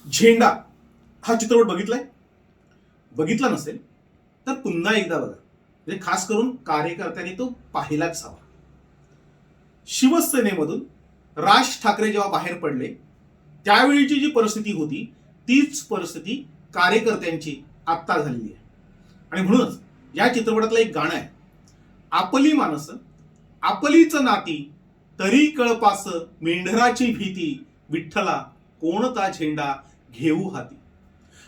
झेंडा हा चित्रपट बघितलाय? बघितला नसेल तर पुन्हा एकदा बघा, म्हणजे खास करून कार्यकर्त्यांनी तो पाहिलाच हवा. शिवसेनेमधून राज ठाकरे जेव्हा बाहेर पडले त्यावेळीची जी परिस्थिती होती तीच परिस्थिती कार्यकर्त्यांची आत्ता झालेली आहे. आणि म्हणूनच या चित्रपटातलं एक गाणं आहे, आपली माणसं आपलीच नाती तरी कळपास मेंढराची भीती, विठ्ठला कोणता झेंडा घेऊ हाती.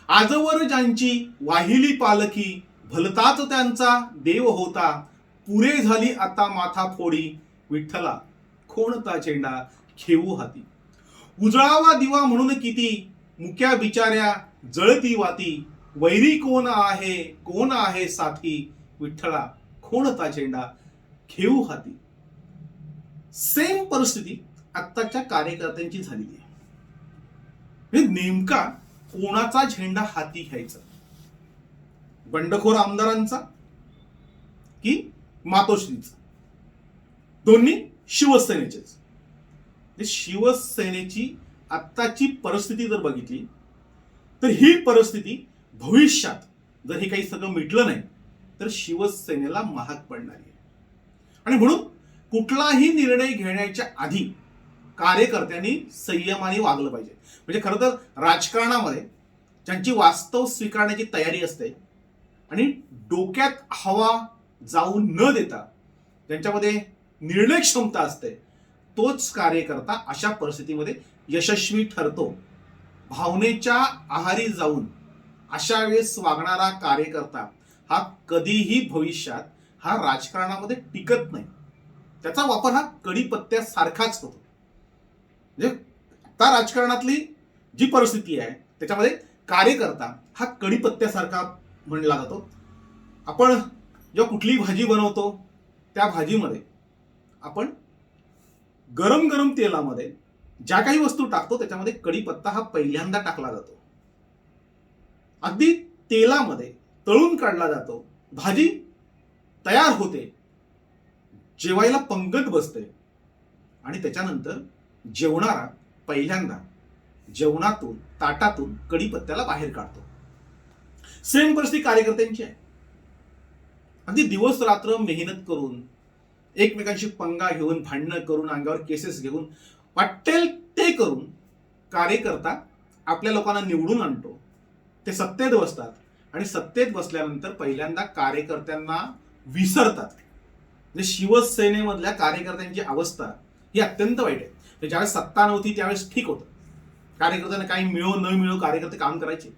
आजवर ज्यांची वाहिली पालखी, भलताच त्यांचा देव होता, पुरे झाली आता माथा फोडी, विठ्ठला कोणता झेंडा घेऊ हाती. उजळावा दिवा म्हणून किती मुक्या बिचाऱ्या जळती वाती, वैरी कोण आहे साथी, विठ्ठला कोणता झेंडा घेऊ हाती. सेम परिस्थिती आत्ताच्या कार्यकर्त्यांची झालेली आहे. म्हणजे नेमका कोणाचा झेंडा हाती घ्यायचा, बंडखोर आमदारांचा की मातोश्रीचा? दोन्ही शिवसेनेचेच. शिवसेनेची आत्ताची परिस्थिती जर बघितली तर ही परिस्थिती भविष्यात जर हे काही सगळं मिटलं नाही तर शिवसेनेला महाग पडणार आहे. आणि म्हणून कुठलाही निर्णय घेण्याच्या आधी कार्यकर्त्यांनी संयमाने वागलं पाहिजे. म्हणजे खरं तर राजकारणामध्ये ज्यांची वास्तव स्वीकारण्याची तयारी असते आणि डोक्यात हवा जाऊ न देता ज्यांच्यामध्ये निर्णय क्षमता असते तोच कार्यकर्ता अशा परिस्थितीमध्ये यशस्वी ठरतो. भावनेच्या आहारी जाऊन अशा वेळेस वागणारा कार्यकर्ता हा कधीही भविष्यात हा राजकारणामध्ये टिकत नाही. त्याचा वापर हा कडीपत्त्यासारखाच होतो. म्हणजे आता राजकारणातली जी परिस्थिती आहे त्याच्यामध्ये कार्यकर्ता हा कडीपत्त्यासारखा म्हणला जातो. आपण जेव्हा कुठली भाजी बनवतो त्या भाजीमध्ये आपण गरम गरम तेलामध्ये ज्या काही वस्तू टाकतो त्याच्यामध्ये कढीपत्ता हा पहिल्यांदा टाकला जातो. अगदी तेलामध्ये तळून काढला जातो, भाजी तयार होते, जेवायला पंगत बसते आणि त्याच्यानंतर जेवणारा पहिल्यांदा जेवणातून ताटातून कढीपत्त्याला बाहेर काढतो. सेम परिस्थिती कार्यकर्त्यांची आहे. अगदी दिवस रात्र मेहनत करून एकमेकांशी पंगा घेऊन भांडणं करून अंगावर केसेस घेऊन वाटेल ते करून कार्यकर्ता आपल्या लोकांना निवडून आणतो. ते सत्तेत बसतात आणि सत्तेत बसल्यानंतर पहिल्यांदा कार्यकर्त्यांना विसरतात. म्हणजे शिवसेनेमधल्या कार्यकर्त्यांची अवस्था ही अत्यंत वाईट आहे. ज्यावेळेस सत्ता नव्हती त्यावेळेस ठीक होतं, कार्यकर्त्यांना काही मिळो न मिळो कार्यकर्ते काम करायचे.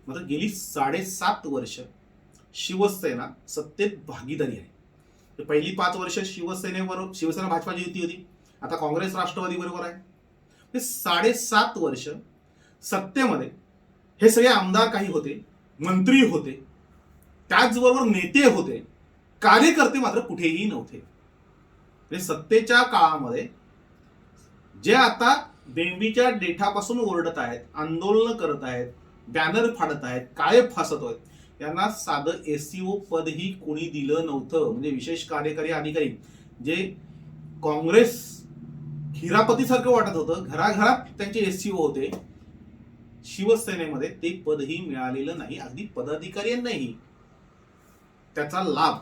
मात्र गेली 7.5 वर्ष शिवसेना सत्तेत भागीदारी आहे. पहिली 5 वर्ष शिवसेना भाजपाची युती होती, आता काँग्रेस राष्ट्रवादी बरोबर आहे. 7.5 वर्ष सत्तेमध्ये हे सगळे आमदार काही होते, मंत्री होते, त्याचबरोबर नेते होते, कार्यकर्ते मात्र कुठेही नव्हते. सत्तेच्या काळामध्ये जे आता बेंबीच्या देठापासून ओरडत आहेत, आंदोलन करत आहेत, बॅनर फाडत आहेत, काळे फासत आहेत, यांना साधं एससीओ पदही कोणी दिलं नव्हतं. म्हणजे विशेष कार्यकारी अधिकारी जे काँग्रेस हिरापतीसारखं वाटत होतं, घराघरात त्यांचे एससीओ होते, शिवसेनेमध्ये ते पदही मिळालेलं नाही. अगदी पदाधिकाऱ्यांनाही त्याचा लाभ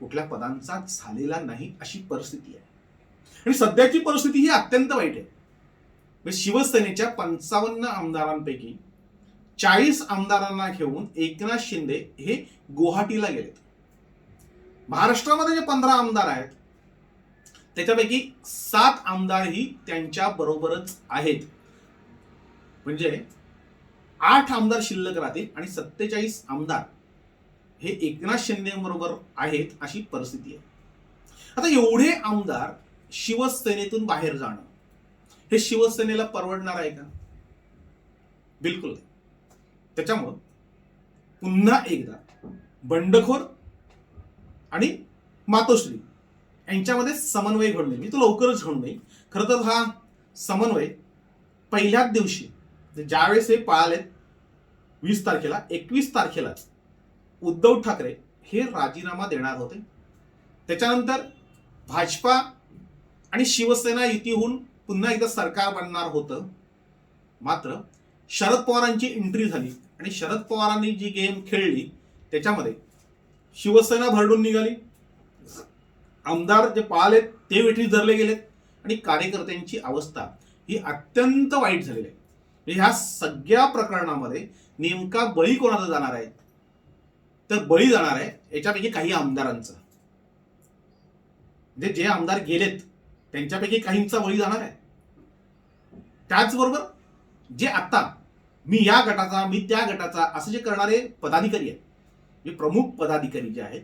कुठल्या पदांचा झालेला नाही अशी परिस्थिती आहे. आणि सध्याची परिस्थिती ही अत्यंत वाईट आहे. शिवसेनेच्या 55 आमदारांपैकी 40 आमदारांना घेऊन एकनाथ शिंदे हे गुवाहाटीला गेलेत. महाराष्ट्रामध्ये जे 15 आमदार आहेत त्याच्यापैकी 7 आमदारही त्यांच्या बरोबरच आहेत. म्हणजे 8 आमदार शिल्लक राहतील आणि 47 आमदार हे एकनाथ शिंदे बरोबर आहेत अशी परिस्थिती आहे. आता एवढे आमदार शिवसेनेतून बाहेर जाणं हे शिवसेनेला परवडणार आहे का? बिलकुल नाही. त्याच्यामुळं पुन्हा एकदा बंडखोर आणि मातोश्री यांच्यामध्ये समन्वय घडून येईल. मी तो लवकरच घडून येईल. खरं तर हा समन्वय पहिल्याच दिवशी ज्यावेळेस हे पळालेत 20 तारखेला, 21 तारखेलाच उद्धव ठाकरे हे राजीनामा देणार होते. त्याच्यानंतर भाजपा आणि शिवसेना युती होऊन पुन्हा एकदा सरकार बनणार होतं. मात्र शरद पवारांची एंट्री झाली आणि शरद पवारांनी जी गेम खेळली त्याच्यामध्ये शिवसेना भरडून निघाली, आमदार जे पळाले ते वेठी धरले गेलेत आणि कार्यकर्त्यांची अवस्था ही अत्यंत वाईट झालेली आहे. ह्या सगळ्या प्रकरणामध्ये नेमका बळी कोणाचा जाणार आहे? तर बळी जाणार आहे याच्यापैकी काही आमदारांचा. म्हणजे जे आमदार गेलेत त्यांच्यापैकी काहींचा बळी जाणार आहे. त्याचबरोबर जे आता मी या गटाचा मी त्या गटाचा असं जे करणारे पदाधिकारी आहेत, जे प्रमुख पदाधिकारी जे आहेत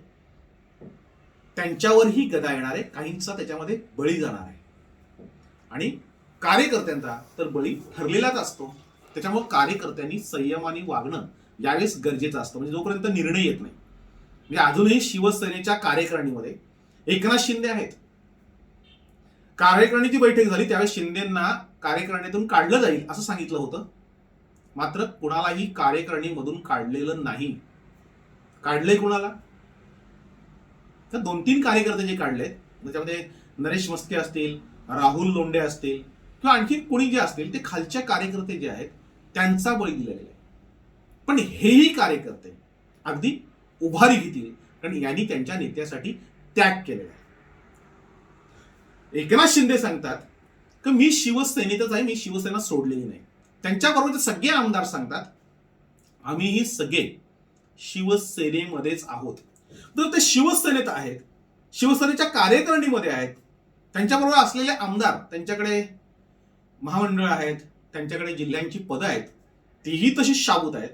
त्यांच्यावरही गदा येणार आहे. काहींचा त्याच्यामध्ये बळी जाणार आहे आणि कार्यकर्त्यांचा तर बळी ठरलेलाच असतो. त्याच्यामुळे कार्यकर्त्यांनी संयमाने वागणं यावेळेस गरजेचं असतं. म्हणजे जोपर्यंत निर्णय येत नाही. म्हणजे अजूनही शिवसेनेच्या कार्यकारिणीमध्ये एकनाथ शिंदे आहेत. कार्यकारिणीची बैठक झाली त्यावेळेस शिंदेंना कार्यकारिणीतून काढलं जाईल असं सांगितलं होतं. मात्र कुणालाही कार्यकारिणीमधून काढलेलं नाही. काढलंय कुणाला? तर 2-3 कार्यकर्ते जे काढलेत त्याच्यामध्ये नरेश मस्के असतील, राहुल लोंढे असतील किंवा आणखी कोणी जे असतील ते खालच्या कार्यकर्ते जे आहेत त्यांचा बळी दिलेला आहे. पण हेही कार्यकर्ते अगदी उभारी घेतील कारण यांनी त्यांच्या नेत्यासाठी त्याग केलेला आहे. एकनाथ शिंदे सांगतात की मी शिवसेनेतच आहे, मी शिवसेना सोडलेली नाही. त्यांच्याबरोबरचे सगळे आमदार सांगतात आम्हीही सगळे शिवसेनेमध्येच आहोत. तर ते शिवसेनेत आहेत, शिवसेनेच्या कार्यकारिणीमध्ये आहेत. त्यांच्याबरोबर असलेले आमदार, त्यांच्याकडे महामंडळ आहेत, त्यांच्याकडे जिल्ह्यांची पदं आहेत, तीही तशी शाबूत आहेत.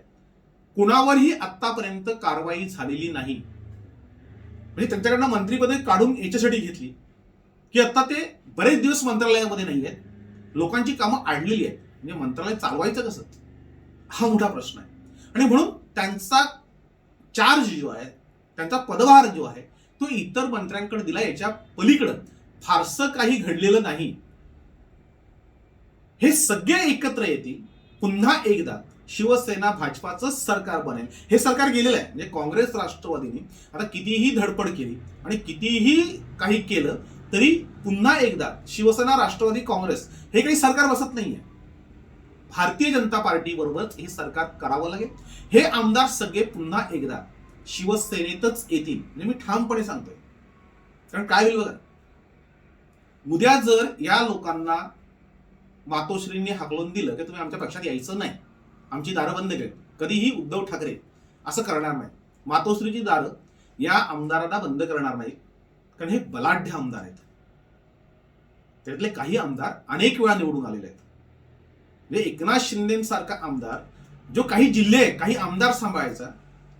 कुणावरही आतापर्यंत कारवाई झालेली नाही. म्हणजे त्यांच्याकडनं मंत्रिपदे काढून याच्यासाठी घेतली की आता ते बरेच दिवस मंत्रालयामध्ये नाही आहेत, लोकांची कामं अडलेली आहेत. म्हणजे मंत्रालय चालवायचं कसं हा मोठा प्रश्न आहे. आणि म्हणून त्यांचा चार्ज जो आहे, त्यांचा पदभार जो आहे तो इतर मंत्र्यांकडे दिला. याच्या पलीकडं फारसं काही घडलेलं नाही. हे सगळे एकत्र येतील, पुन्हा एकदा शिवसेना भाजपाचं सरकार बनेल. हे सरकार गेलेलं आहे. म्हणजे काँग्रेस राष्ट्रवादीने आता कितीही धडपड केली आणि कितीही काही केलं तरी पुन्हा एकदा शिवसेना राष्ट्रवादी काँग्रेस हे काही सरकार बसत नाहीये. भारतीय जनता पार्टी बरोबर हे सरकार करावं लागेल. हे आमदार सगळे पुन्हा एकदा शिवसेनेतच येतील. म्हणजे मी ठामपणे सांगतोय. कारण काय होईल बघा, उद्या जर या लोकांना मातोश्रींनी हाकलून दिलं की तुम्ही आमच्या पक्षात यायचं नाही, आमची दारं बंद केली, कधीही उद्धव ठाकरे असं करणार नाही. मातोश्रीची दारं या आमदारांना बंद करणार नाही. कारण हे बलाढ्य आमदार आहेत. त्यातले काही आमदार अनेक वेळा निवडून आलेले आहेत. म्हणजे एकनाथ शिंदेसारखा आमदार जो काही जिल्हे काही आमदार सांभाळायचा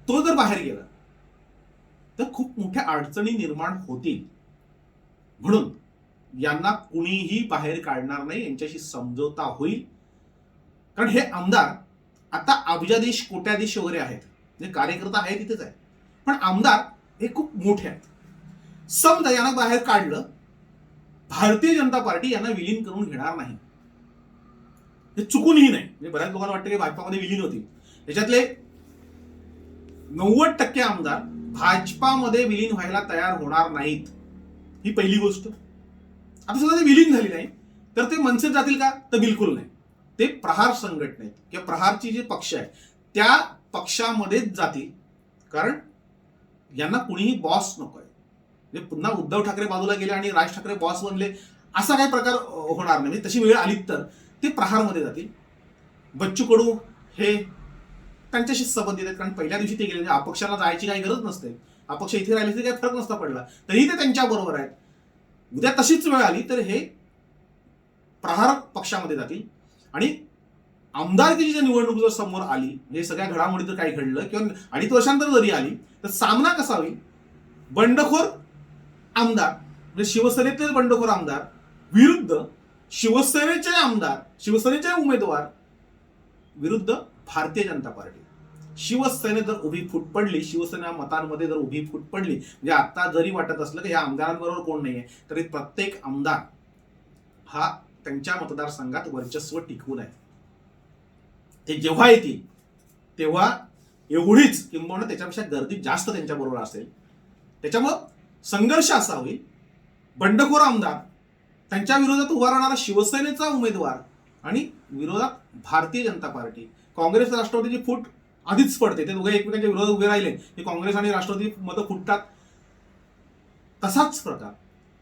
तो जर बाहेर गेला तर खूप मोठ्या अडचणी निर्माण होतील. म्हणून यांना कुणीही बाहेर काढणार नाही, यांच्याशी समझोता होईल. कारण हे आमदार आता अब्जाधीश कोट्याधीश वगैरे आहेत, म्हणजे कार्यकर्ता आहे तिथेच आहे, पण आमदार हे खूप मोठे आहेत. समजा यांना बाहेर काढलं, भारतीय जनता पार्टी यांना विलीन करून घेणार नाही. हे चुकूनही नाही. म्हणजे बऱ्याच लोकांना वाटतं की भाजपामध्ये विलीन होतील. याच्यातले 90% आमदार भाजपामध्ये विलीन व्हायला तयार होणार नाहीत. ही पहिली गोष्ट. आता सुद्धा ते विलीन झाली नाही तर ते मनसेत जातील का? तर बिलकुल नाही. ते प्रहार संघटनेत किंवा प्रहारची जे पक्ष आहे त्या पक्षामध्येच जातील. कारण यांना कुणीही बॉस नकोय. म्हणजे पुन्हा उद्धव ठाकरे बाजूला गेले आणि राज ठाकरे बॉस बनले असा काही प्रकार होणार नाही. म्हणजे तशी वेळ आली तर ते प्रहारमध्ये जातील. बच्चू कडू हे त्यांच्याशी संबंधित आहेत. कारण पहिल्या दिवशी ते गेले, अपक्षाला जायची काही गरज नसते. अपक्ष इथे राहिले तरी काही फरक नसता पडला, तरी ते त्यांच्या बरोबर आहेत. उद्या तशीच वेळ आली तर हे प्रहार पक्षामध्ये जातील. आणि आमदारकीची जी निवडणूक जर समोर आली, म्हणजे सगळ्या घडामोडी जर काही घडलं किंवा 2.5 वर्षांतर जरी आली तर सामना कसा होईल? बंडखोर आमदार म्हणजे शिवसेनेतले बंडखोर आमदार विरुद्ध शिवसेनेचे आमदार, शिवसेनेचे उमेदवार विरुद्ध भारतीय जनता पार्टी. शिवसेने जर उभी फूट पडली, शिवसेना मतांमध्ये जर उभी फूट पडली, म्हणजे आता जरी वाटत असलं की या आमदारांबरोबर कोण नाहीये तरी प्रत्येक आमदार हा त्यांच्या मतदारसंघात वर्चस्व टिकवून आहे. ते जेव्हा येतील तेव्हा एवढीच किंबहुना त्याच्यापेक्षा गर्दी जास्त त्यांच्या बरोबर असेल. त्याच्यामुळं संघर्ष असा होईल, बंडखोर आमदार, त्यांच्या विरोधात उभा राहणारा शिवसेनेचा उमेदवार आणि विरोधात भारतीय जनता पार्टी, काँग्रेस राष्ट्रवादीची फूट आधीच पडते. ते दोघे एकमेकांच्या विरोधात उभे राहिले की काँग्रेस आणि राष्ट्रवादी मतं फुटतात. तसाच प्रकार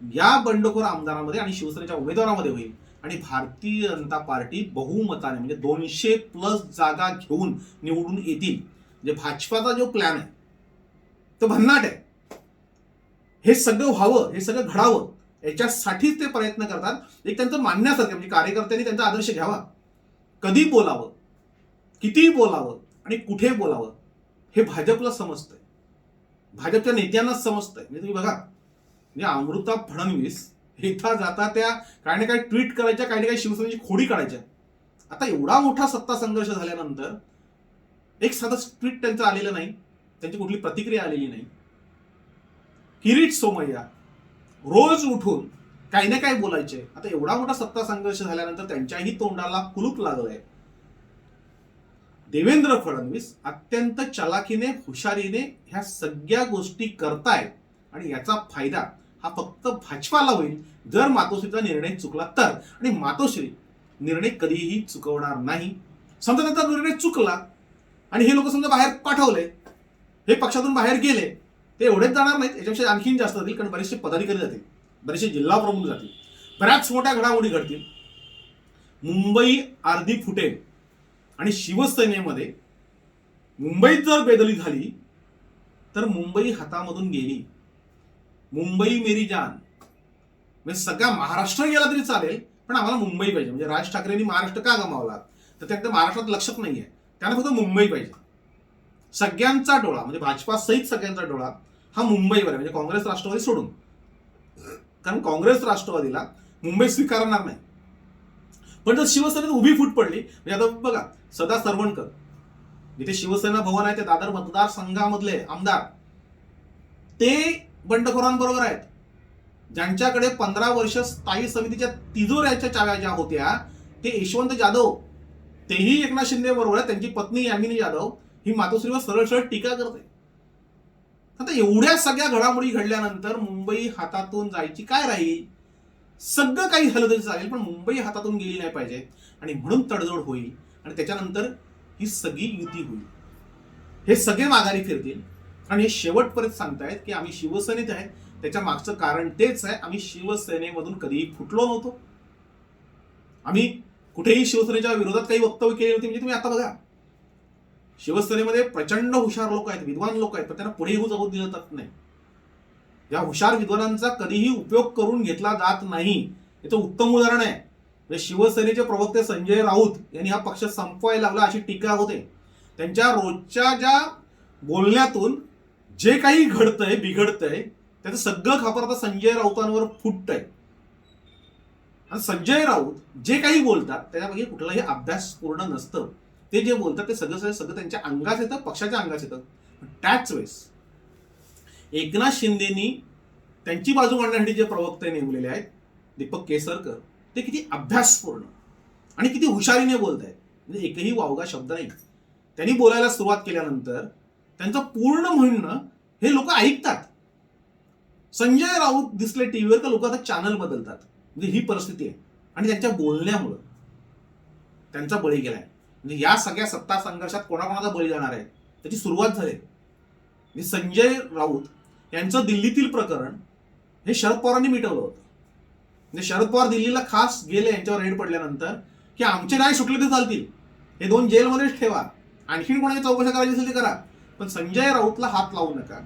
या बंडखोर आमदारांमध्ये आणि शिवसेनेच्या उमेदवारांमध्ये होईल आणि भारतीय जनता पार्टी बहुमताने म्हणजे 200+ जागा घेऊन निवडून येतील. म्हणजे भाजपाचा जो प्लॅन आहे तो भन्नाट आहे. हे सगळं व्हावं, हे सगळं घडावं याच्यासाठीच ते प्रयत्न करतात. एक त्यांचं मानण्यासारखं म्हणजे कार्यकर्त्यांनी त्यांचा आदर्श घ्यावा. कधी बोलावं, किती बोलावं आणि कुठे बोलावं हे भाजपला समजतंय, भाजपच्या नेत्यांनाच समजतंय. म्हणजे तुम्ही बघा, म्हणजे अमृता फडणवीस इथं जाता त्या काही ना काही ट्विट करायच्या, काही ना काही शिवसेनेची खोडी काढायच्या. आता एवढा मोठा सत्ता संघर्ष झाल्यानंतर एक साधं ट्विट त्यांचं आलेलं नाही, त्यांची कुठली प्रतिक्रिया आलेली नाही. किरीट सोमय्या रोज उठून काही ना काही बोलायचे. आता एवढा मोठा सत्ता संघर्ष झाल्यानंतर त्यांच्याही तोंडाला कुलूप लागलंय. देवेंद्र फडणवीस अत्यंत चलाखीने, हुशारीने ह्या सगळ्या गोष्टी करतायत आणि याचा फायदा हा फक्त भाजपाला होईल जर मातोश्रीचा निर्णय चुकला तर. आणि मातोश्री निर्णय कधीही चुकवणार नाही. समजा त्यांचा निर्णय चुकला आणि हे लोक समजा बाहेर पाठवले, हे पक्षातून बाहेर गेले, ते एवढेच जाणार नाहीत, याच्यापेक्षा आणखीन जास्त होतील. कारण बरेचसे पदाधिकारी जातील, बरेचसे जिल्हा प्रमुख जातील, बऱ्याच मोठ्या घडामोडी घडतील. मुंबई अर्धी फुटेल आणि शिवसेनेमध्ये मुंबईत जर बेदली झाली तर मुंबई हातामधून गेली. मुंबई मेरी जान, म्हणजे सगळा महाराष्ट्र गेला तरी चालेल पण आम्हाला मुंबई पाहिजे. म्हणजे राज ठाकरेंनी महाराष्ट्र का गमावला तर त्यांचं महाराष्ट्रात लक्षात नाहीये, त्यांना फक्त मुंबई पाहिजे. सगळ्यांचा डोळा म्हणजे भाजपा सहित सगळ्यांचा डोळा हा मुंबईवर आहे, म्हणजे काँग्रेस राष्ट्रवादी सोडून. कारण काँग्रेस राष्ट्रवादीला मुंबई स्वीकारणार नाही. पण जर शिवसेनेत उभी फूट पडली, म्हणजे आता बघा सदा सरवणकर जिथे शिवसेना भवन आहे त्या दादर मतदारसंघामधले आमदार ते बंडखोरांबरोबर आहेत. ज्यांच्याकडे 15 वर्ष स्थायी समितीच्या तिजोऱ्याच्या चाव्या ज्या होत्या ते यशवंत जाधव, तेही एकनाथ शिंदे बरोबर आहे. त्यांची पत्नी यामिनी जाधव ही मातोश्रीवर सरळ सरळ टीका करते. आता एवढ्या सगळ्या घडामोडी घडल्यानंतर मुंबई हातातून जायची काय राहील? सगळं काही झालं तरी चालेल पण मुंबई हातातून गेली नाही पाहिजे आणि म्हणून तडजोड होईल आणि त्याच्यानंतर ही सगळी युती होईल. हे सगळे माघारी फिरतील आणि हे शेवटपर्यंत सांगतायत की आम्ही शिवसेनेत आहे. त्याच्या मागचं कारण तेच आहे, आम्ही शिवसेनेमधून कधीही फुटलो नव्हतो. आम्ही कुठेही शिवसेनेच्या विरोधात काही वक्तव्य केले नव्हते. म्हणजे तुम्ही आता बघा, शिवसेनेमध्ये प्रचंड हुशार लोक आहेत, विद्वान लोक आहेत, पण त्यांना पुढे जाऊ दिलं जात नाही. या हुशार विद्वानांचा कधीही उपयोग करून घेतला जात नाही. याचं उत्तम उदाहरण आहे म्हणजे शिवसेनेचे प्रवक्ते संजय राऊत यांनी हा पक्ष संपवायला लावला अशी टीका होते. त्यांच्या रोजच्या ज्या बोलण्यातून जे काही घडतंय बिघडतंय त्याचं सगळं खापर आता संजय राऊतांवर फुटतंय. आणि संजय राऊत जे काही बोलतात त्याच्यापैकी कुठलाही अभ्यास पूर्ण नसतं. ते जे बोलतात ते सगळं त्यांच्या अंगात येतं, पक्षाच्या अंगात येतं. त्याच वेळेस एकनाथ शिंदेनी त्यांची बाजू मांडण्यासाठी जे प्रवक्ते नेमलेले आहेत दीपक केसरकर, ते किती अभ्यासपूर्ण आणि किती हुशारीने बोलत आहेत. म्हणजे एकही वावगा शब्द नाही. त्यांनी बोलायला सुरुवात केल्यानंतर त्यांचं पूर्ण म्हणणं हे लोक ऐकतात. संजय राऊत दिसले टीव्हीवर तर लोक आता चॅनल बदलतात. म्हणजे ही परिस्थिती आहे आणि त्यांच्या बोलण्यामुळं त्यांचा बळी गेलाय. म्हणजे या सगळ्या सत्ता संघर्षात कोणाकोणाचा बळी जाणार आहे त्याची सुरुवात झाली. म्हणजे संजय राऊत यांचं दिल्लीतील प्रकरण हे शरद पवारांनी मिटवलं होतं. म्हणजे शरद पवार दिल्लीला खास गेले यांच्यावर रेड पडल्यानंतर की आमचे नाही सुटले ते चालतील, हे 2 जेलमध्येच ठेवा, आणखीन कोणाची चौकशी करायची असेल ते करा, पण संजय राऊतला हात लावू नका.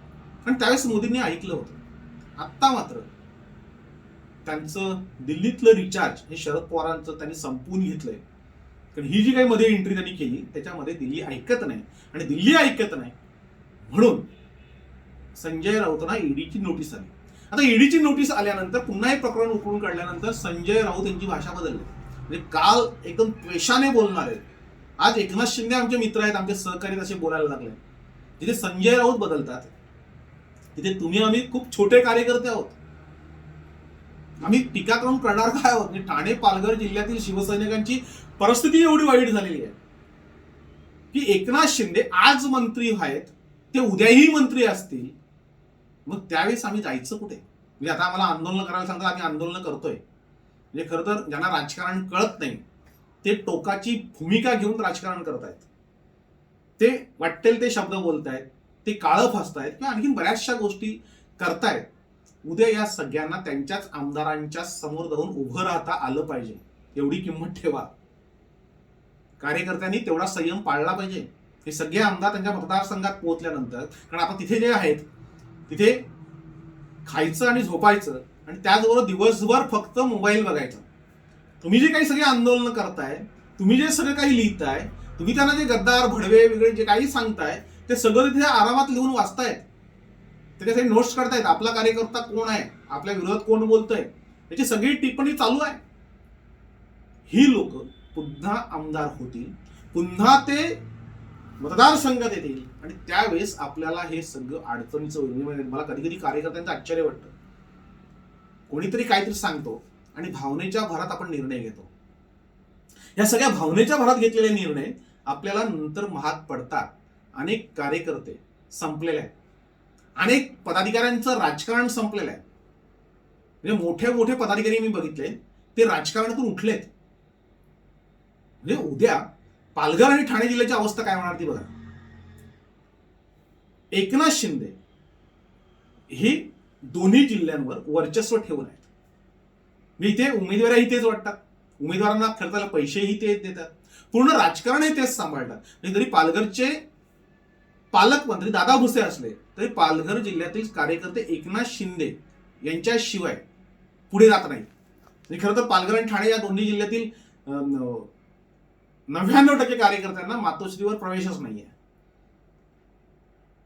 आणि त्यावेळेस मोदींनी ऐकलं होतं. आत्ता मात्र त्यांचं दिल्लीतलं रिचार्ज हे शरद पवारांचं त्यांनी संपवून घेतलंय. कारण ही जी काही मध्ये एंट्री त्यांनी केली त्याच्यामध्ये दिल्ली ऐकत नाही आणि दिल्ली ऐकत नाही म्हणून संजय राऊतांना ईडीची नोटीस आली. आता ईडीची नोटीस आल्यानंतर पुन्हा एक प्रकरण उकळून काढल्यानंतर संजय राऊत यांची भाषा बदलली. म्हणजे काल एकदम त्वेषाने बोलणार आहेत, आज एकनाथ शिंदे आमचे मित्र आहेत, आमचे सहकारी असे बोलायला लागले. जिथे संजय राऊत बदलतात तिथे तुम्ही आम्ही खूप छोटे कार्यकर्ते आहोत, आम्ही टीका करून करणार काय आहोत. म्हणजे ठाणे पालघर जिल्ह्यातील शिवसैनिकांची परिस्थिती एवढी वाईट झालेली आहे की एकनाथ शिंदे आज मंत्री आहेत ते उद्याही मंत्री असतील, मग त्यावेळेस आम्ही जायचं कुठे? म्हणजे आता आम्हाला आंदोलन करायला सांगतात, आम्ही आंदोलन करतोय. म्हणजे खरं तर ज्यांना राजकारण कळत नाही ते टोकाची भूमिका घेऊन राजकारण करतायत, ते वाटेल ते शब्द बोलतायत, ते काळं फासतायत किंवा आणखीन बऱ्याचशा गोष्टी करतायत. उद्या या सगळ्यांना त्यांच्याच आमदारांच्या समोर जाऊन उभं राहता आलं पाहिजे. एवढी किंमत ठेवा. कार्यकर्त्यांनी तेवढा संयम पाळला पाहिजे. हे सगळे आमदार त्यांच्या मतदारसंघात पोहोचल्यानंतर, कारण आपण तिथे जे आहेत तिथे खायचं आणि झोपायचं आणि त्याचबरोबर दिवसभर फक्त मोबाईल बघायचा. तुम्ही जे काही सगळे आंदोलन करताय, तुम्ही जे सगळं काही लिहिताय, तुम्ही त्यांना जे गद्दार भडवे वेगळे जे काही सांगताय ते सगळं तिथे आरामात लिहून वाचतायत, त्याच्यासाठी नोट्स काढतायत. आपला कार्यकर्ता कोण आहे, आपल्या विरोधात कोण बोलतोय, याची सगळी टिप्पणी चालू आहे. ही लोक पुन्हा आमदार होतील, पुन्हा ते मतदारसंघात येतील आणि त्यावेळेस आपल्याला हे सगळं अडचणीचं होईल. मला कधी कधी कार्यकर्त्यांचं आश्चर्य वाटतं. कोणीतरी काहीतरी सांगतो आणि भावनेच्या भरात आपण निर्णय घेतो. या सगळ्या भावनेच्या भरात घेतलेले निर्णय आपल्याला नंतर महाग पडतात. अनेक कार्यकर्ते संपलेले आहेत, अनेक पदाधिकाऱ्यांचं राजकारण संपलेलं आहे. म्हणजे मोठे मोठे पदाधिकारी मी बघितले ते राजकारणातून उठलेत. म्हणजे उद्या पालघर आणि ठाणे जिल्ह्याची अवस्था काय होणार ती बघा. एकनाथ शिंदे हे दोन्ही जिल्ह्यांवर वर्चस्व ठेवून आहेत. मी इथे उमेदवारही तेच वाटतात, उमेदवारांना खर्चाला पैसेही ते देतात, पूर्ण राजकारण हे तेच सांभाळतात. म्हणजे जरी पालघरचे पालकमंत्री दादा भुसे असले तरी पालघर जिल्ह्यातील कार्यकर्ते एकनाथ शिंदे यांच्याशिवाय पुढे जात नाहीत. म्हणजे खरं तर पालघर आणि ठाणे या दोन्ही जिल्ह्यातील 99% कार्यकर्त्यांना मातोश्रीवर प्रवेशच नाहीये.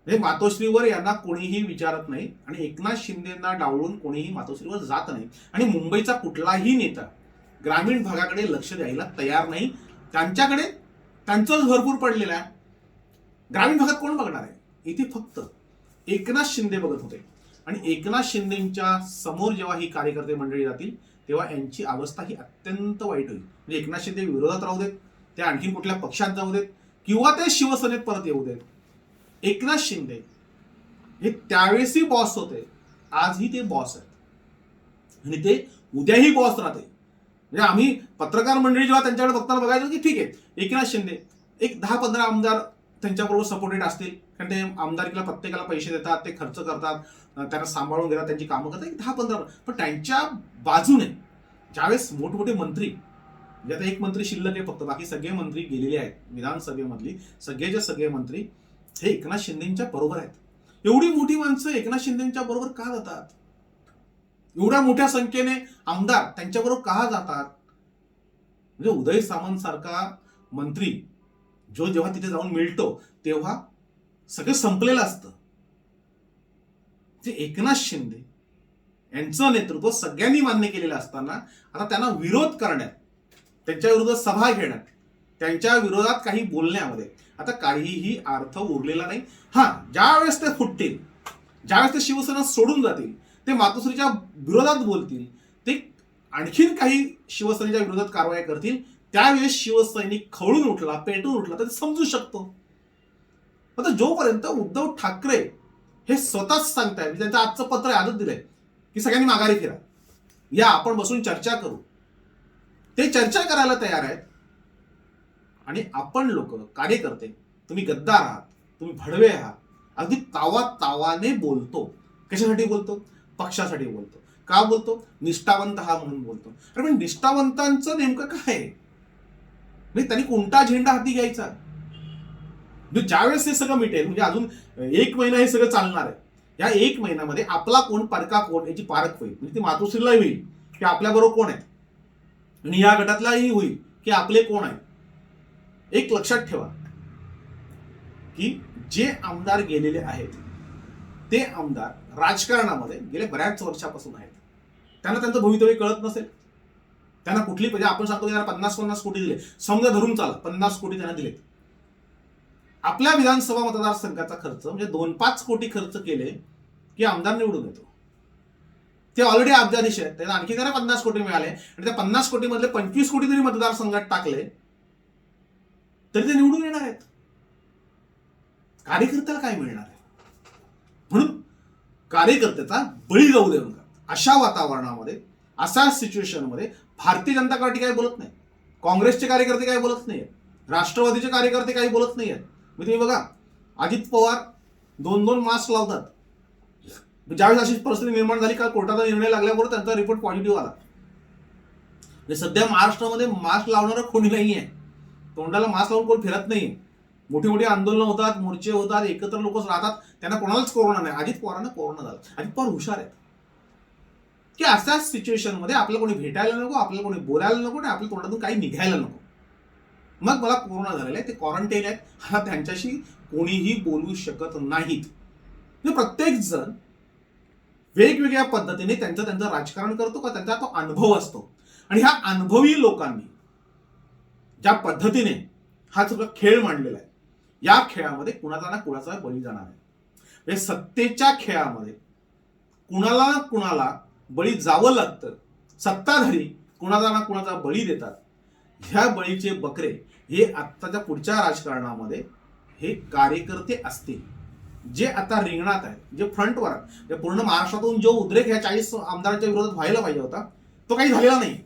म्हणजे मातोश्रीवर यांना कोणीही विचारत नाही आणि एकनाथ शिंदेना डावळून कोणीही मातोश्रीवर जात नाही. आणि मुंबईचा कुठलाही नेता ग्रामीण भागाकडे लक्ष द्यायला तयार नाही. त्यांच्याकडे त्यांचंच भरपूर पडलेलं आहे. ग्रामीण भागात कोण बघणार आहे? इथे फक्त एकनाथ शिंदे बघत होते. आणि एकनाथ शिंदेच्या समोर जेव्हा ही कार्यकर्ते मंडळी जातील तेव्हा यांची अवस्था ही अत्यंत वाईट होईल. म्हणजे एकनाथ शिंदे विरोधात राहू देत, ते आणखीन कुठल्या पक्षात जाऊ देत किंवा ते शिवसेनेत परत येऊ देत, एकनाथ शिंदे हे त्यावेळेसही बॉस होते, आजही ते बॉस आहेत आणि ते उद्याही बॉस राहते. म्हणजे आम्ही पत्रकार मंडळी जेव्हा त्यांच्याकडे बघताना बघायचो की ठीक आहे एकनाथ शिंदे एक 10-15 आमदार त्यांच्याबरोबर सपोर्टेड असतील, कारण ते आमदारकीला प्रत्येकाला पैसे देतात, ते खर्च करतात, त्यांना सांभाळून घेतात, त्यांची कामं करतात, 10-15. पण त्यांच्या बाजूने ज्यावेळेस मोठमोठे मंत्री, म्हणजे आता एक मंत्री शिल्लक आहे फक्त, बाकी सगळे मंत्री गेलेले आहेत विधानसभेमधली, सगळेचे सगळे मंत्री हे एकनाथ शिंदेच्या बरोबर आहेत. एवढी मोठी माणसं एकनाथ शिंदेच्या बरोबर का जातात? एवढ्या मोठ्या संख्येने आमदार त्यांच्याबरोबर का जातात? म्हणजे उदय सामंत सारखा मंत्री जो जेव्हा तिथे जाऊन मिळतो तेव्हा सगळं संपलेलं असतं. जे एकनाथ शिंदे यांचं नेतृत्व सगळ्यांनी मान्य केलेलं असताना आता त्यांना विरोध करण्यात, त्यांच्या विरोधात सभा घेण्यात, त्यांच्या विरोधात काही बोलण्यामध्ये आता काहीही अर्थ उरलेला नाही. हा, ज्यावेळेस ते फुटतील, ज्यावेळेस ते शिवसेना सोडून जातील, ते मातोश्रीच्या विरोधात बोलतील, ते आणखीन काही शिवसेनेच्या विरोधात कारवाई करतील, त्यावेळेस शिवसैनिक खवळून उठला, पेटून उठला तर समजू शकतो. आता जोपर्यंत उद्धव ठाकरे हे स्वतःच सांगतायत, त्यांचं आजचं पत्र आजच दिलंय की सगळ्यांनी माघारी फिरा, या आपण बसून चर्चा करू, ते चर्चा करायला तयार आहेत. आणि आपण लोक कार्यकर्ते, तुम्ही गद्दार आहात, तुम्ही भडवे आहात, अगदी तावाने बोलतो. कशासाठी बोलतो? पक्षासाठी बोलतो. का बोलतो? निष्ठावंत हा म्हणून बोलतो. अरे पण निष्ठावंतांचं नेमकं काय आहे? म्हणजे त्यांनी कोणता झेंडा हाती घ्यायचा? ज्यावेळेस हे सगळं मिटेल, म्हणजे अजून 1 महिना हे सगळं चालणार आहे, या 1 महिन्यामध्ये आपला कोण परका कोण याची पारख होईल. म्हणजे ती मातोश्रीलाही होईल की आपल्याबरोबर कोण आहे, आणि या गटातलाही होईल की आपले कोण आहे. एक लक्षात ठेवा की जे आमदार गेलेले आहेत ते आमदार राजकारणामध्ये गेले बऱ्याच वर्षापासून आहेत. त्यांना त्यांचं भवितव्य कळत नसेल. त्यांना कुठली, म्हणजे आपण सांगतो की त्यांना 50-50 कोटी दिले, समजा धरून चाला 50 कोटी त्यांना दिलेत. आपल्या विधानसभा मतदारसंघाचा खर्च म्हणजे 2-5 कोटी खर्च केले की आमदार निवडून येतो. ते ऑलरेडी अब्जाधीश आहेत, त्यांना आणखी त्यांना 50 कोटी मिळाले आणि त्या 50 कोटी मधले 25 कोटी तरी मतदारसंघात टाकले तरी ते निवडून येणार आहेत. कार्यकर्त्याला काय मिळणार आहे? म्हणून कार्यकर्त्याचा बळी जाऊ देऊ नका. अशा वातावरणामध्ये, अशा सिच्युएशनमध्ये भारतीय जनता पार्टी काय बोलत नाही, काँग्रेसचे कार्यकर्ते काही बोलत नाहीयेत, राष्ट्रवादीचे कार्यकर्ते काही बोलत नाहीयेत. मग तुम्ही बघा, अजित पवार 2-2 मास्क लावतात. ज्यावेळेस अशी परिस्थिती निर्माण झाली, काल कोर्टाचा निर्णय लागल्यावर त्यांचा रिपोर्ट पॉझिटिव्ह आला. सध्या महाराष्ट्रामध्ये मास्क लावणारं कोणी नाहीये, तोंडाला मास्क लावून कोण फिरत नाहीये. मोठी मोठी आंदोलनं होतात, मोर्चे होतात, एकत्र लोक राहतात, त्यांना कोणालाच कोरोना नाही. अजित पवारांना कोरोना झाला. अजित पवार हुशार आहेत की अशा सिच्युएशनमध्ये आपल्याला कोणी भेटायला नको, आपल्याला कोणी बोलायला नको आणि आपल्या तोंडातून काही निघायला नको. मग मला कोरोना झालेला आहे, ते क्वारंटाईन आहेत, हा त्यांच्याशी कोणीही बोलू शकत नाहीत. प्रत्येक जण वेगवेगळ्या पद्धतीने त्यांचं राजकारण करतो का त्यांचा तो अनुभव असतो. आणि ह्या अनुभवी लोकांनी ज्या पद्धतीने हा सगळा खेळ मांडलेला आहे, या खेळामध्ये कुणाचा ना कुणाचा बळी जाणार आहे. म्हणजे सत्तेच्या खेळामध्ये कुणाला ना कुणाला बळी जावं लागतं. सत्ताधारी कुणाचा ना कुणाचा बळी देतात. ह्या बळीचे बकरे हे आत्ताच्या पुढच्या राजकारणामध्ये हे कार्यकर्ते असतील, जे आता रिंगणात आहेत, जे फ्रंटवर आहेत. पूर्ण महाराष्ट्रातून जो उद्रेक ह्या 40 आमदारांच्या विरोधात व्हायला पाहिजे होता, तो काही झालेला नाही.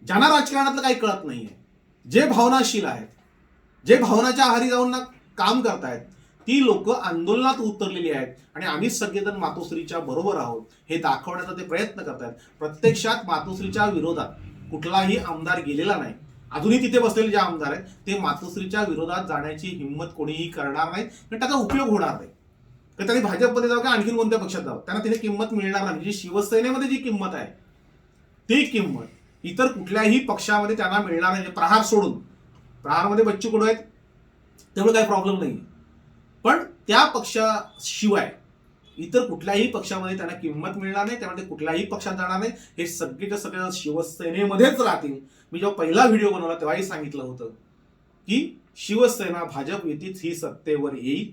ज्यांना राजकारणातलं काही कळत नाहीये, जे भावनाशील आहेत, जे भावनाच्या आहारी जाऊन काम करतायत, ती लोक आंदोलनात उतरलेली आहेत आणि आम्ही सगळेजण मातोश्रीच्या बरोबर आहोत हे दाखवण्याचा ते प्रयत्न करतायत. प्रत्यक्षात मातोश्रीच्या विरोधात कुठलाही आमदार गेलेला नाही. अजूनही तिथे बसलेले जे आमदार आहेत ते मातोश्रीच्या विरोधात जाण्याची हिंमत कोणीही करणार नाही, कारण त्याचा उपयोग होणार नाही. तर त्यांनी भाजपमध्ये जावं किंवा आणखीन कोणत्या पक्षात जावं, त्यांना तिथे किंमत मिळणार नाही. जी शिवसेनेमध्ये जी किंमत आहे ती किंमत इतर कुठल्याही पक्षामध्ये त्यांना मिळणार नाही. प्रहार सोडून, प्रहारमध्ये बच्चू कडू आहेत तेवढं काही प्रॉब्लेम नाही, पण त्या पक्षाशिवाय इतर कुठल्याही पक्षामध्ये त्यांना किंमत मिळणार नाही. त्यामुळे कुठल्याही पक्षात जाणार नाही. हे सगळेच्या सगळ्या शिवसेनेमध्येच राहतील. मी जेव्हा पहिला व्हिडिओ बनवला तेव्हाही सांगितलं होतं की शिवसेना भाजप युतीच ही सत्तेवर येईल.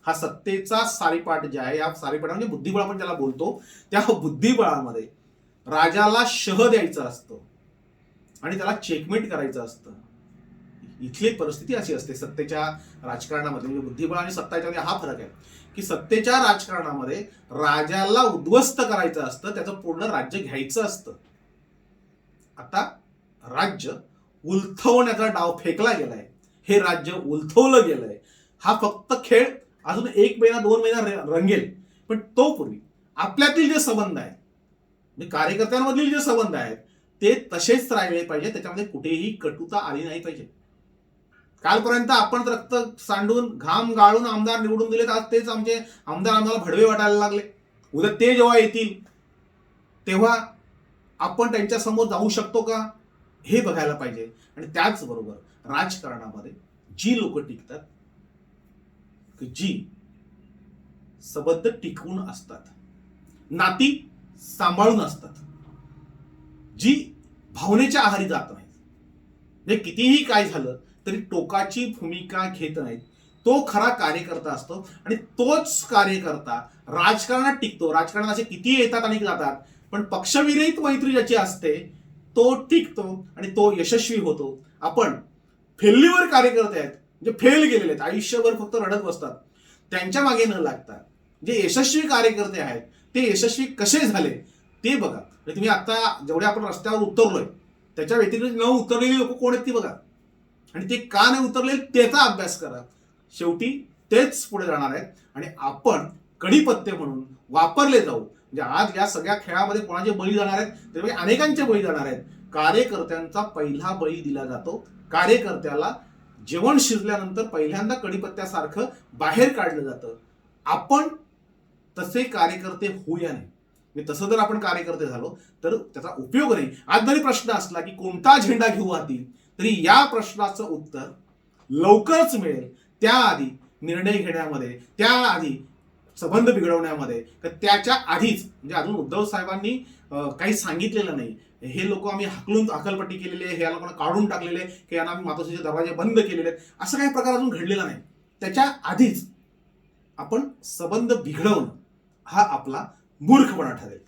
हा सत्तेचा सारीपाट जे आहे, या सारीपाट म्हणजे बुद्धिबळ आपण त्याला बोलतो, त्या बुद्धिबळामध्ये राजाला शह द्यायचं असतं आणि त्याला चेकमेट करायचं असतं. इथली परिस्थिती अशी असते सत्तेच्या राजकारणामध्ये. म्हणजे बुद्धिबळ आणि सत्ता याच्यामध्ये हा फरक आहे की सत्तेच्या राजकारणामध्ये राजाला उद्ध्वस्त करायचं असतं, त्याचं पूर्ण राज्य घ्यायचं असतं. आता राज्य उलथवण्याचा डाव फेकला गेलाय, हे राज्य उलथवलं गेलंय. हा फक्त खेळ अजून 1 महिना 2 महिना रंगेल, पण तो पूर्वी आपल्यातील जे संबंध आहेत, म्हणजे कार्यकर्त्यांमधील जे संबंध आहेत ते तसेच राहिले पाहिजे. त्याच्यामध्ये कुठेही कटुता आली नाही पाहिजे. कालपर्यंत आपण रक्त सांडून घाम गाळून आमदार निवडून दिलेत, आज तेच आमचे आमदार आम्हाला भडवे वाटायला लागले. उद्या ते जेव्हा येतील तेव्हा आपण त्यांच्या समोर जाऊ शकतो का हे बघायला पाहिजे. आणि त्याचबरोबर राजकारणामध्ये जी लोक टिकतात, जी संबंध टिकवून असतात, नाती सांभाळून असतात, जी भावनेच्या आहारी जात नाहीत, म्हणजे कितीही काय झालं तरी टोकाची भूमिका घेत नाहीत, तो खरा कार्यकर्ता असतो. आणि तोच कार्यकर्ता राजकारणात टिकतो. राजकारणात असे किती येतात आणि जातात, पण पक्षविरहित मैत्री ज्याची असते तो टिकतो आणि तो यशस्वी होतो. आपण फेल्युअर कार्यकर्ते आहेत, जे फेल गेलेले आहेत, आयुष्यभर फक्त रडत बसतात, त्यांच्या मागे न लागता जे यशस्वी कार्यकर्ते आहेत ते यशस्वी कसे झाले ते बघा. तुम्ही आता जेवढे आपण रस्त्यावर उतरलोय त्याच्या व्यतिरिक्त न उतरलेली लोक कोण आहेत ती बघा, आणि ते का नाही उतरले त्याचा अभ्यास करा. शेवटी तेच पुढे जाणार आहेत आणि आपण कढीपत्ते म्हणून वापरले जाऊ. म्हणजे आज या सगळ्या खेळामध्ये कोणाचे बळी जाणार आहेत, त्यामुळे अनेकांचे बळी जाणार आहेत. कार्यकर्त्यांचा पहिला बळी दिला जातो. कार्यकर्त्याला जेवण शिजल्यानंतर पहिल्यांदा कढीपत्त्यासारखं बाहेर काढलं जातं. आपण तसे कार्यकर्ते होऊया नाही. तसं जर आपण कार्यकर्ते झालो तर त्याचा उपयोग नाही. आज जरी प्रश्न असला की कोणता झेंडा घेऊ हाती, तरी या प्रश्नाचं उत्तर लवकरच मिळेल. त्याआधी निर्णय घेण्यामध्ये, त्याआधी संबंध बिघडवण्यामध्ये, तर त्याच्या आधीच म्हणजे अजून उद्धव साहेबांनी काही सांगितलेलं नाही. हे लोक आम्ही हकलपट्टी केलेली आहे, हे लोकांना काढून टाकलेले, की यांना आम्ही मातोश्रीचे दरवाजे बंद केलेले आहेत, असं काही प्रकार अजून घडलेला नाही. त्याच्या आधीच आपण संबंध बिघडवणं हा आपला मूर्खपणा ठरेल.